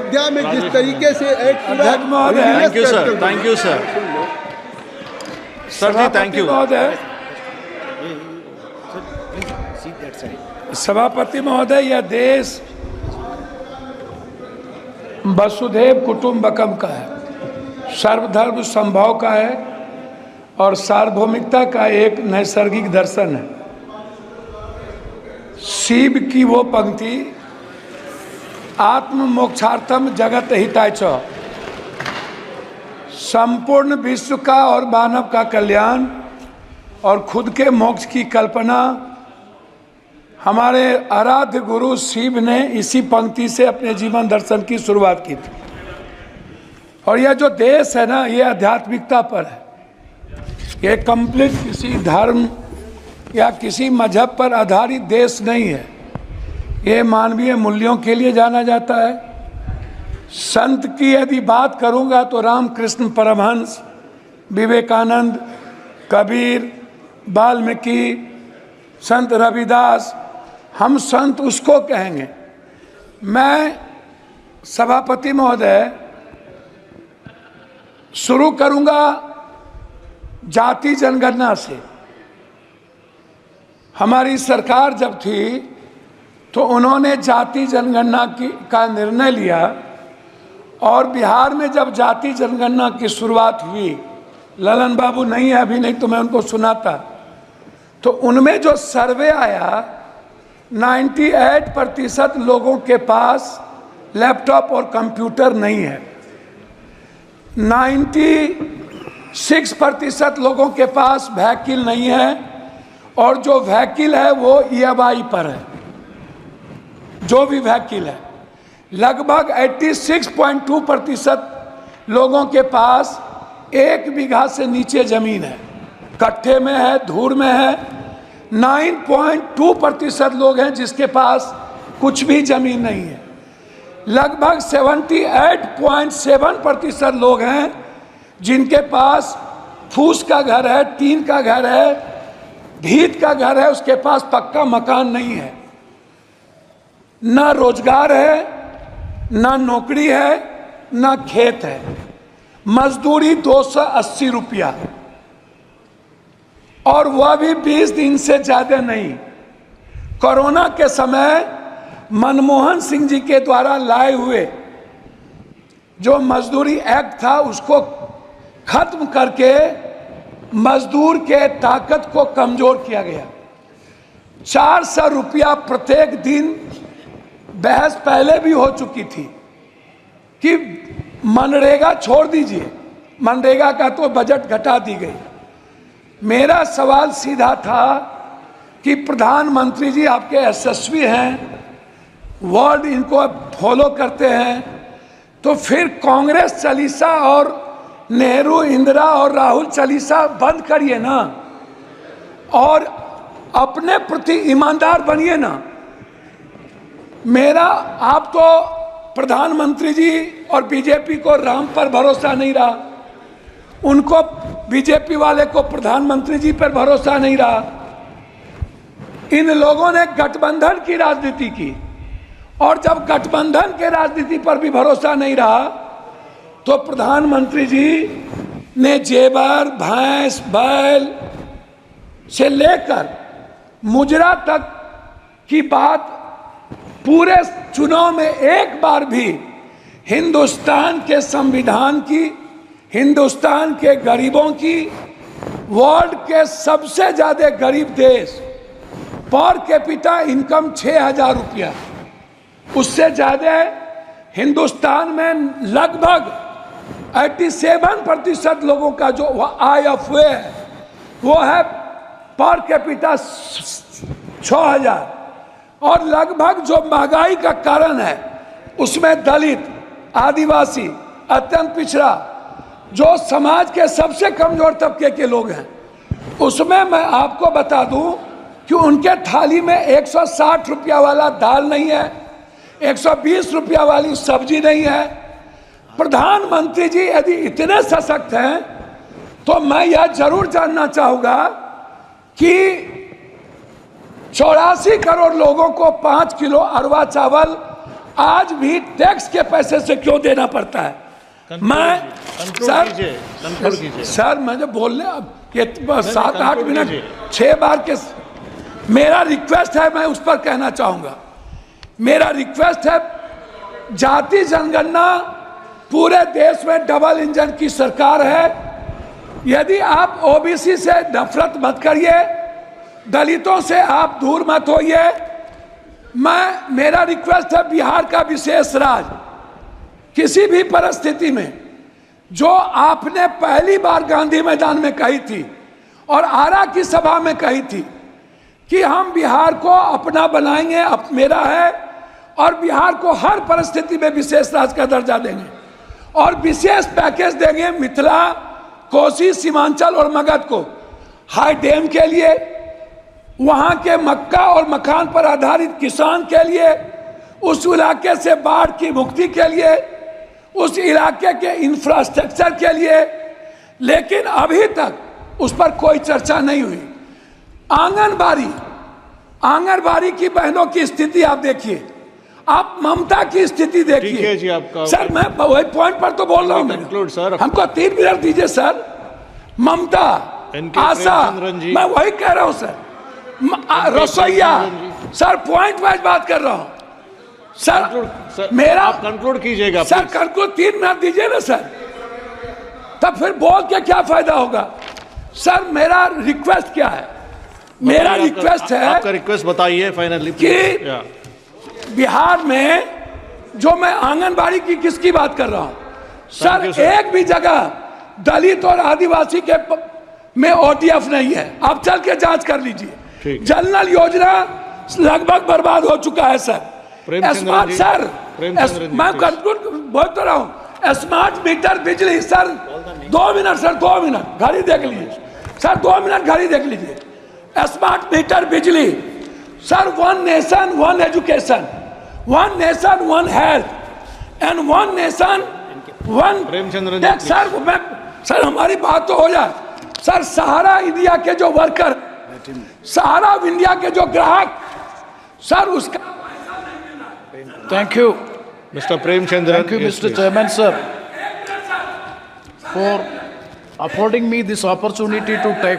अयोध्या में जिस तरीके से एक thank you sir, thank you sir, sir ji thank you. सभापति महोदय, यह देश वसुधैव कुटुंबकम का है, सर्वधर्म संभाव का है और सार्वभौमिकता का एक नैसर्गिक दर्शन है। शिव की वो पंक्ति, आत्म मोक्षार्थम जगत हिताय च, संपूर्ण विश्व का और मानव का कल्याण और खुद के मोक्ष की कल्पना हमारे आराध्य गुरु शिव ने इसी पंक्ति से अपने जीवन दर्शन की शुरुआत की थी। और यह जो देश है ना, ये आध्यात्मिकता पर है। ये कंप्लीट किसी धर्म या किसी मजहब पर आधारित देश नहीं है। ये मानवीय मूल्यों के लिए जाना जाता है। संत की यदि बात करूंगा तो रामकृष्ण परमहंस, विवेकानंद, कबीर, वाल्मीकि, संत रविदास, हम संत उसको कहेंगे। मैं सभापति महोदय शुरू करूंगा जाति जनगणना से। हमारी सरकार जब थी तो उन्होंने जाति जनगणना का निर्णय लिया और बिहार में जब जाति जनगणना की शुरुआत हुई, ललन बाबू नहीं है अभी, नहीं तो मैं उनको सुनाता, तो उनमें जो सर्वे आया 98% लोगों के पास लैपटॉप और कंप्यूटर नहीं है, 96% लोगों के पास व्हीकल नहीं है और जो व्हीकल है वो EMI पर है। जो भी व्हीकल है, लगभग 86.2% लोगों के पास 1 बीघा से नीचे जमीन है, कट्ठे में है, धूर में है। 9.2% लोग हैं जिसके पास कुछ भी जमीन नहीं है। लगभग 78.7% लोग हैं जिनके पास फूस का घर है, टीन का घर है, भीत का घर है, उसके पास पक्का मकान नहीं है। ना रोजगार है, ना नौकरी है, ना खेत है। मजदूरी 280 रुपया और वह भी 20 दिन से ज्यादा नहीं। कोरोना के समय मनमोहन सिंह जी के द्वारा लाए हुए जो मजदूरी एक्ट था उसको खत्म करके मजदूर के ताकत को कमजोर किया गया। 400 रुपया प्रत्येक दिन, बहस पहले भी हो चुकी थी कि मनरेगा छोड़ दीजिए, मनरेगा का तो बजट घटा दी गई। मेरा सवाल सीधा था कि प्रधानमंत्री जी आपके यशस्वी हैं, वर्ड इनको फॉलो करते हैं, तो फिर कांग्रेस चालीसा और नेहरू, इंदिरा और राहुल चालीसा बंद करिए ना और अपने प्रति ईमानदार बनिए ना। मेरा, आप तो प्रधानमंत्री जी और बीजेपी को राम पर भरोसा नहीं रहा, उनको बीजेपी वाले को प्रधानमंत्री जी पर भरोसा नहीं रहा। इन लोगों ने गठबंधन की राजनीति की और जब गठबंधन के राजनीति पर भी भरोसा नहीं रहा तो प्रधानमंत्री जी ने जेवर, भैंस, बैल से लेकर मुजरा तक की बात पूरे चुनाव में एक बार भी हिंदुस्तान के संविधान की, हिंदुस्तान के गरीबों की, वर्ल्ड के सबसे ज्यादा गरीब देश, पर कैपिटा इनकम 6000 रुपया, उससे ज्यादा हिंदुस्तान में लगभग 87% लोगों का जो IFA है वो है पर कैपिटा 6000। और लगभग जो महंगाई का कारण है उसमें दलित, आदिवासी, अत्यंत पिछड़ा, जो समाज के सबसे कमजोर तबके के लोग हैं, उसमें मैं आपको बता दूं कि उनके थाली में 160 रुपया वाला दाल नहीं है, 120 रुपया वाली सब्जी नहीं है। प्रधानमंत्री जी यदि इतने सशक्त हैं तो मैं यह जरूर जानना चाहूंगा कि 84 करोड़ लोगों को 5 किलो अरवा चावल आज भी टैक्स के पैसे से क्यों देना पड़ता है? मैं सर मैं जो बोलने अब ये 7-8 मिनट 6 बार के मेरा रिक्वेस्ट है, मैं उस पर कहना चाहूंगा। मेरा रिक्वेस्ट है, जाति जनगणना पूरे देश में डबल इंजन की सरकार है। यदि आप ओबीसी से नफरत मत करिए, दलितों से आप दूर मत होइए। मेरा रिक्वेस्ट है, बिहार का विशेष राज किसी भी परिस्थिति में जो आपने पहली बार गांधी मैदान में कही थी और आरा की सभा में कही थी कि हम बिहार को अपना बनाएंगे, मेरा है, और बिहार को हर परिस्थिति में विशेष राज्य का दर्जा देंगे और विशेष पैकेज देंगे मिथिला, कोसी, सीमांचल और मगध को हाई डैम के लिए, वहां के मक्का और मखान पर आधारित किसान के लिए, उस इलाके से बाढ़ की मुक्ति के लिए, उस इलाके के इंफ्रास्ट्रक्चर के लिए। लेकिन अभी तक उस पर कोई चर्चा नहीं हुई। आंगनबाड़ी की बहनों की स्थिति आप देखिए, आप ममता की स्थिति देखिए जी आपका। सर मैं वही पॉइंट पर तो बोल रहा हूं सर, हमको 3 मिनट दीजिए सर। ममता, आशा, मैं वही कह रहा हूं सर। रसोईया, सर पॉइंट वाइज बात कर रहा हूं सर। मेरा आप कंक्लूड कीजिएगा सर, कंक्लूड 3 मिनट दीजिए ना सर, तब फिर बोल के क्या फायदा होगा सर। मेरा रिक्वेस्ट क्या है? मेरा रिक्वेस्ट है, आपका रिक्वेस्ट बताइए फाइनली कि बिहार में जो मैं आंगनबाड़ी की किसकी बात कर रहा हूं सर, एक भी जगह दलित और आदिवासी के में ओटीएफ नहीं है। आप चल के जांच कर लीजिए। जनरल योजना लगभग बर्बाद हो चुका है सर। स्मार्ट सर, मैं कंक्लूड बोल तो रहा हूं, स्मार्ट मीटर बिजली सर, 2 मिनट सर, 2 मिनट घड़ी देख लीजिए सर, 2 मिनट घड़ी देख लीजिए। स्मार्ट मीटर बिजली sir, 1 nation 1 education, 1 nation 1 health and 1 nation 1 sir हमारी बात तो हो जाए सर। सहारा इंडिया के जो वर्कर, सहारा इंडिया के जो ग्राहक सर, उसका Thank you, Mr. Premchandran. Thank you, Mr. Chairman, sir, for affording me this opportunity to take